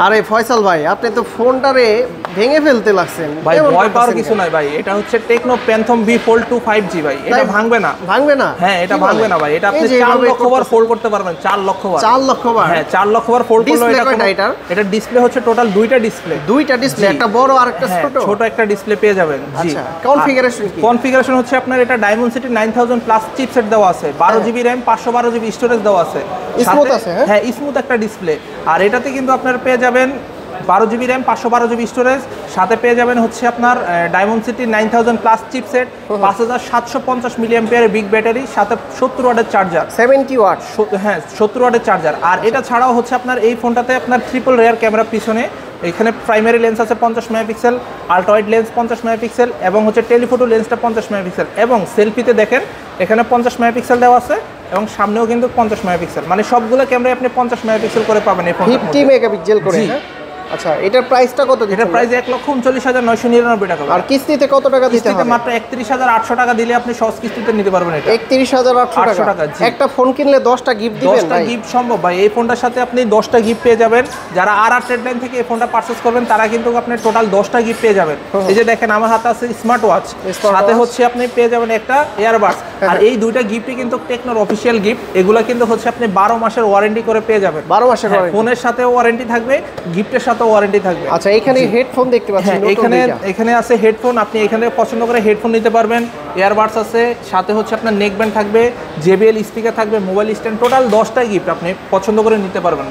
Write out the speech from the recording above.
আরে ফয়সাল ভাই আপনি তো ফোনটারে ভেঙে ফেলতে লাগছেন ভাই। ভয় পাওয়ার কিছু নাই ভাই, এটা হচ্ছে techno phantom B fold 2 5G ভাই। এটা ভাঙবে না। ভাঙবে না? হ্যাঁ এটা ভাঙবে না ভাই। এটা আপনি 4 লক্ষ বার ফোল্ড করতে পারবেন। 4 লক্ষ বার। 4 লক্ষ বার? হ্যাঁ 4 লক্ষ বার ফোল্ড করলে এটা ডিসপ্লে হচ্ছে টোটাল দুইটা ডিসপ্লে। দুইটা ডিসপ্লে, একটা বড় আর একটা ছোট? ছোট একটা ডিসপ্লে পেয়ে যাবেন। জি। আচ্ছা কনফিগারেশন কি? কনফিগারেশন হচ্ছে আপনার এটা ডায়মন্ডসিটি 9000 প্লাস চিপসেট দেওয়া আছে, 12GB RAM 512GB স্টোরেজ দেওয়া আছে। স্মুথ আছে? হ্যাঁ স্মুথ একটা ডিসপ্লে। আর এটাতে কিন্তু আপনার পেয়ে যাবেন 12GB RAM 512GB স্টোরেজ, সাথে পেয়ে যাবেন হচ্ছে আপনার ডায়মন্ডসিটি 9000 প্লাস চিপসেট, 5750 মিলিঅ্যাম্পিয়ারের বিগ ব্যাটারি, সাথে 70 ওয়াটের চার্জার। 70 ওয়াট? হ্যাঁ 70 ওয়াটের চার্জার। আর এটা ছাড়াও হচ্ছে আপনার এই ফোনটাতে আপনার ট্রিপল রেয়ার ক্যামেরা পিছনে, এখানে প্রাইমারি লেন্স আছে 50 megapixel, ultra wide lens 50 megapixel এবং হচ্ছে টেলিফোটো লেন্সটা 50 মেগাপিক্সেল, এবং সেলফিতে দেখেন এখানে 50 মেগাপিক্সেল দেওয়া আছে এবং সামনেও কিন্তু 50 মেগাপিক্সেল, মানে সবগুলো ক্যামেরায় আপনি 50 মেগাপিক্সেল করে পাবেন এই ফোনটাতে। 50 মেগাপিক্সেল করে? আচ্ছা এটার প্রাইসটা কত? এটার প্রাইস 1,39,999 টাকা। আর কিস্তিতে কত টাকা দিতে হবে? মাত্র 31,800 টাকা দিলে আপনি সহজ কিস্তিতে নিতে পারবেন এটা। 31,800 টাকা? একটা ফোন কিনলে 10টা গিফট দিবেন? 10টা গিফট সম্ভব ভাই। এই ফোনটার সাথে আপনি 10টা গিফট পেয়ে যাবেন। যারা আর ট্রেডলাইন থেকে এই ফোনটা পারচেজ করবেন তারা কিন্তু আপনি টোটাল 10টা গিফট পেয়ে যাবেন। এই যে দেখেন আমার হাতে আছে স্মার্ট ওয়াচ, সাথে হচ্ছে আপনি পেয়ে যাবেন একটা ইয়ারবাডস। আর এই দুইটা গিফটই কিন্তু টেকনোর অফিশিয়াল গিফট। এগুলা কিন্তু হচ্ছে আপনি 12 মাসের ওয়ারেন্টি করে পেয়ে যাবেন। 12 মাসের ওয়ারেন্টি? ফোনের সাথেও ওয়ারেন্টি থাকবে, গিফটের সাথেও ওয়ারেন্টি থাকবে। আচ্ছা এখানে হেডফোন দেখতে পাচ্ছি নতুন? এখানে আছে হেডফোন, আপনি এখানে পছন্দ করে হেডফোন নিতে পারবেন। ইয়ারবাডস আছে, সাথে হচ্ছে আপনার নেক ব্যান্ড থাকবে, JBL স্পিকার থাকবে, মোবাইল স্ট্যান্ড, টোটাল 10টা গিফট আপনি পছন্দ করে নিতে পারবেন।